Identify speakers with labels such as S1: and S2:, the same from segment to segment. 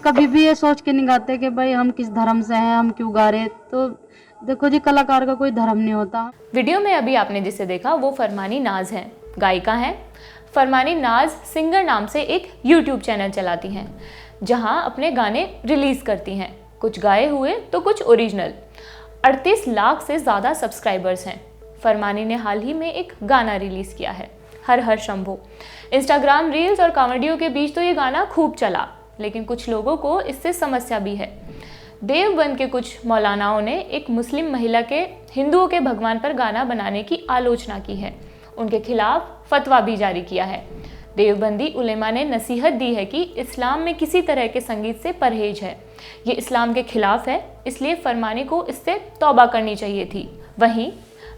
S1: कभी भी ये सोच के नहीं गाते कि भाई हम किस धर्म से हैं, हम क्यों गा रहे। तो देखो जी, कलाकार का कोई धर्म नहीं होता।
S2: वीडियो में अभी आपने जिसे देखा वो फरमानी नाज हैं, गायिका हैं। फरमानी नाज सिंगर नाम से एक यूट्यूब चैनल चलाती हैं जहां अपने गाने रिलीज करती हैं, कुछ गाए हुए तो कुछ ओरिजिनल। 38 लाख से ज़्यादा सब्सक्राइबर्स हैं। फरमानी ने हाल ही में एक गाना रिलीज़ किया है, हर हर शंभो। इंस्टाग्राम रील्स और कॉमेडियों के बीच तो ये गाना खूब चला, लेकिन कुछ लोगों को इससे समस्या भी है। देवबंद के कुछ मौलानाओं ने एक मुस्लिम महिला के हिंदुओं के भगवान पर गाना बनाने की आलोचना की है। उनके खिलाफ फतवा भी जारी किया है। देवबंदी उलेमा ने नसीहत दी है कि इस्लाम में किसी तरह के संगीत से परहेज है, ये इस्लाम के खिलाफ है, इसलिए फरमानी को इससे तौबा करनी चाहिए थी। वहीं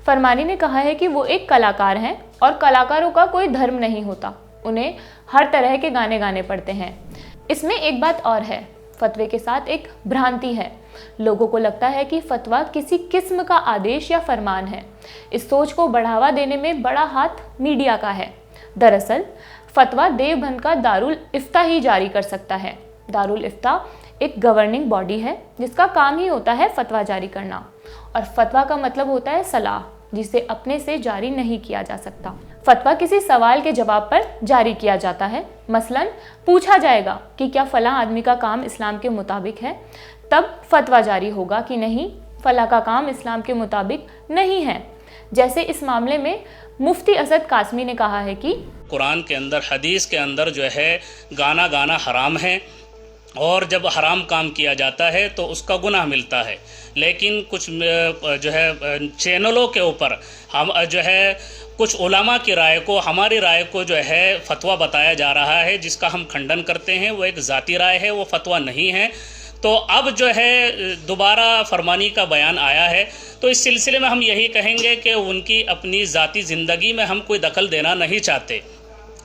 S2: फरमानी ने कहा है कि वो एक कलाकार हैं और कलाकारों का कोई धर्म नहीं होता, उन्हें हर तरह के गाने गाने पड़ते हैं। इसमें एक बात और है, फतवे के साथ एक भ्रांति है। लोगों को लगता है कि फतवा किसी किस्म का आदेश या फरमान है। इस सोच को बढ़ावा देने में बड़ा हाथ मीडिया का है। दरअसल फतवा देवबंद का दारुल इफ्ता ही जारी कर सकता है। दारुल इफ्ता एक गवर्निंग बॉडी है जिसका काम ही होता है फतवा जारी करना, और फतवा का मतलब होता है सलाह, जिसे अपने से जारी नहीं किया जा सकता। फतवा किसी सवाल के जवाब पर जारी किया जाता है। मसलन पूछा जाएगा कि क्या फला आदमी का काम इस्लाम के मुताबिक है, तब फतवा जारी होगा कि नहीं, फला का काम इस्लाम के मुताबिक नहीं है। जैसे इस मामले में मुफ्ती असद कासमी ने कहा है कि
S3: कुरान के अंदर, हदीस के अंदर जो है गाना गाना हराम है, और जब हराम काम किया जाता है तो उसका गुनाह मिलता है। लेकिन कुछ जो है चैनलों के ऊपर हम जो है कुछ उलमा की राय को, हमारी राय को जो है फतवा बताया जा रहा है, जिसका हम खंडन करते हैं। वो एक ज़ाती राय है, वो फतवा नहीं है। तो अब जो है दोबारा फरमानी का बयान आया है, तो इस सिलसिले में हम यही कहेंगे कि उनकी अपनी ज़ाती ज़िंदगी में हम कोई दखल देना नहीं चाहते।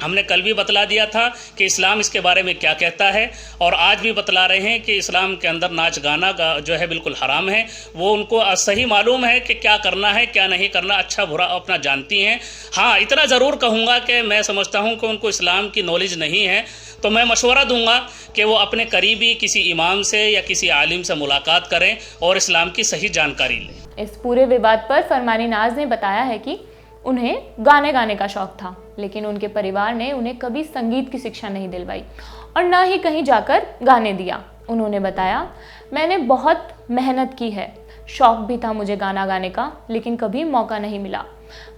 S3: हमने कल भी बतला दिया था कि इस्लाम इसके बारे में क्या कहता है, और आज भी बतला रहे हैं कि इस्लाम के अंदर नाच गाना जो है बिल्कुल हराम है। वो उनको सही मालूम है कि क्या करना है क्या नहीं करना, अच्छा बुरा अपना जानती हैं। हाँ, इतना ज़रूर कहूँगा कि मैं समझता हूँ कि उनको इस्लाम की नॉलेज नहीं है, तो मैं मशवरा दूंगा कि वो अपने करीबी किसी इमाम से या किसी आलिम से मुलाकात करें और इस्लाम की सही जानकारी लें।
S2: इस पूरे विवाद पर फरमानी नाज ने बताया है कि उन्हें गाने गाने का शौक था, लेकिन उनके परिवार ने उन्हें कभी संगीत की शिक्षा नहीं दिलवाई और ना ही कहीं जाकर गाने दिया। उन्होंने बताया, मैंने बहुत मेहनत की है, शौक भी था मुझे गाना गाने का, लेकिन कभी मौका नहीं मिला।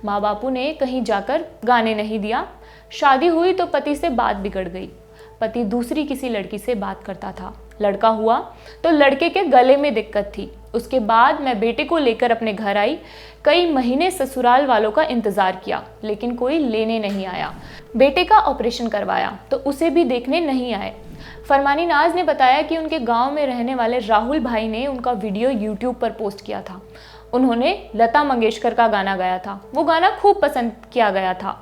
S2: माँ बापू ने कहीं जाकर गाने नहीं दिया। शादी हुई तो पति से बात बिगड़ गई। पति दूसरी किसी लड़की से बात करता था। लड़का हुआ तो लड़के के गले में दिक्कत थी। उसके बाद मैं बेटे को लेकर अपने घर आई। कई महीने ससुराल वालों का इंतज़ार किया, लेकिन कोई लेने नहीं आया। बेटे का ऑपरेशन करवाया तो उसे भी देखने नहीं आए। फरमानी नाज ने बताया कि उनके गांव में रहने वाले राहुल भाई ने उनका वीडियो यूट्यूब पर पोस्ट किया था। उन्होंने लता मंगेशकर का गाना गाया था। वो गाना खूब पसंद किया गया था।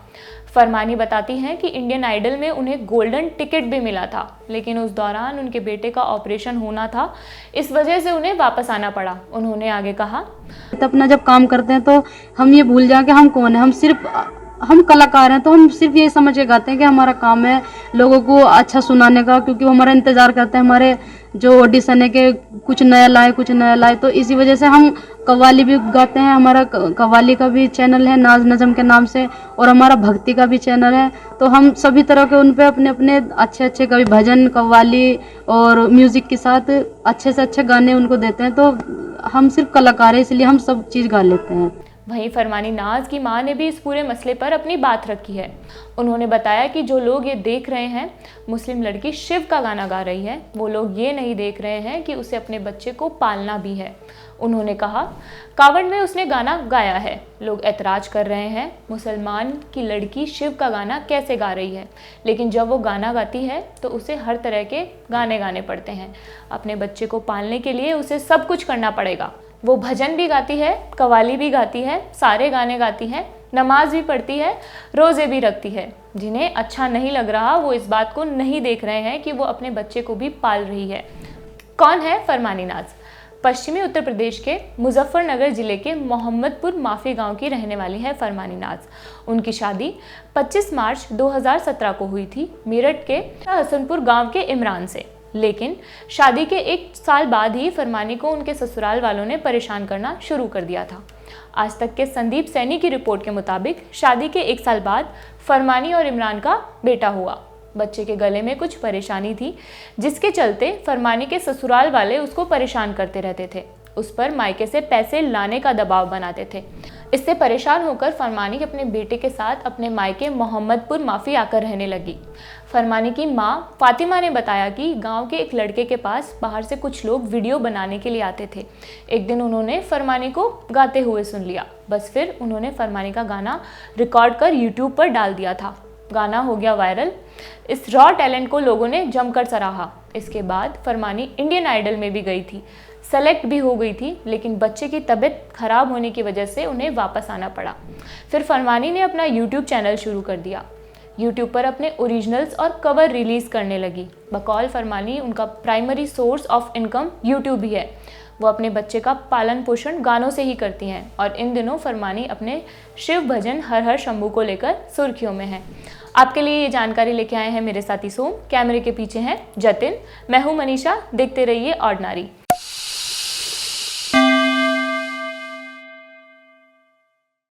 S2: फरमानी बताती हैं कि इंडियन आइडल में उन्हें गोल्डन टिकट भी मिला था, लेकिन उस दौरान उनके बेटे का ऑपरेशन होना था, इस वजह से उन्हें वापस आना पड़ा। उन्होंने आगे कहा,
S1: तो अपना जब काम करते हैं तो हम ये भूल जाए कि हम कौन है। हम कलाकार हैं, तो हम सिर्फ ये समझ के गाते हैं कि हमारा काम है लोगों को अच्छा सुनाने का, क्योंकि वो हमारा इंतजार करते हैं, हमारे जो ऑडिशन है कि कुछ नया लाए कुछ नया लाए। तो इसी वजह से हम कव्वाली भी गाते हैं। हमारा कव्वाली का भी चैनल है नाज नजम के नाम से, और हमारा भक्ति का भी चैनल है। तो हम सभी तरह के उन पे अपने अपने अच्छे अच्छे कभी भजन, कव्वाली और म्यूजिक के साथ अच्छे से अच्छे गाने उनको देते हैं। तो हम सिर्फ कलाकार हैं, इसलिए हम सब चीज़ गा लेते हैं।
S2: वहीं फरमानी नाज की मां ने भी इस पूरे मसले पर अपनी बात रखी है। उन्होंने बताया कि जो लोग ये देख रहे हैं मुस्लिम लड़की शिव का गाना गा रही है, वो लोग ये नहीं देख रहे हैं कि उसे अपने बच्चे को पालना भी है। उन्होंने कहा, कावड़ में उसने गाना गाया है, लोग ऐतराज कर रहे हैं मुसलमान की लड़की शिव का गाना कैसे गा रही है, लेकिन जब वो गाना गाती है तो उसे हर तरह के गाने गाने पड़ते हैं। अपने बच्चे को पालने के लिए उसे सब कुछ करना पड़ेगा। वो भजन भी गाती है, कव्वाली भी गाती है, सारे गाने गाती है, नमाज भी पढ़ती है, रोज़े भी रखती है। जिन्हें अच्छा नहीं लग रहा वो इस बात को नहीं देख रहे हैं कि वो अपने बच्चे को भी पाल रही है। कौन है फरमानी नाज? पश्चिमी उत्तर प्रदेश के मुजफ्फरनगर जिले के मोहम्मदपुर माफी गांव की रहने वाली है फरमानी नाज। उनकी शादी 25 मार्च 2017 को हुई थी मेरठ के हसनपुर गांव के इमरान से। लेकिन शादी के 1 साल बाद ही फरमानी को उनके ससुराल वालों ने परेशान करना शुरू कर दिया था। आज तक के संदीप सैनी की रिपोर्ट के मुताबिक शादी के 1 साल बाद फरमानी और इमरान का बेटा हुआ। बच्चे के गले में कुछ परेशानी थी, जिसके चलते फरमानी के ससुराल वाले उसको परेशान करते रहते थे, उस पर मायके से पैसे लाने का दबाव बनाते थे। इससे परेशान होकर फरमानी अपने बेटे के साथ अपने मायके मोहम्मदपुर माफी आकर रहने लगी। फरमानी की मां फातिमा ने बताया कि गांव के एक लड़के के पास बाहर से कुछ लोग वीडियो बनाने के लिए आते थे। एक दिन उन्होंने फरमानी को गाते हुए सुन लिया। बस फिर उन्होंने फरमानी का गाना रिकॉर्ड कर यूट्यूब पर डाल दिया था। गाना हो गया वायरल। इस रॉ टैलेंट को लोगों ने जमकर सराहा। इसके बाद फरमानी इंडियन आइडल में भी गई थी, सेलेक्ट भी हो गई थी, लेकिन बच्चे की तबीयत खराब होने की वजह से उन्हें वापस आना पड़ा। फिर फरमानी ने अपना यूट्यूब चैनल शुरू कर दिया। यूट्यूब पर अपने ओरिजिनल्स और कवर रिलीज करने लगी। बकौल फरमानी उनका primary source of income YouTube ही है। वो अपने बच्चे का पालन पोषण गानों से ही करती हैं और इन दिनों फरमानी अपने शिव भजन हर हर शंभू को लेकर सुर्खियों में है। आपके लिए ये जानकारी लेके आए हैं मेरे साथी सोम। कैमरे के पीछे हैं जतिन। मैं हूँ मनीषा। देखते रहिए ऑर्डिनरी।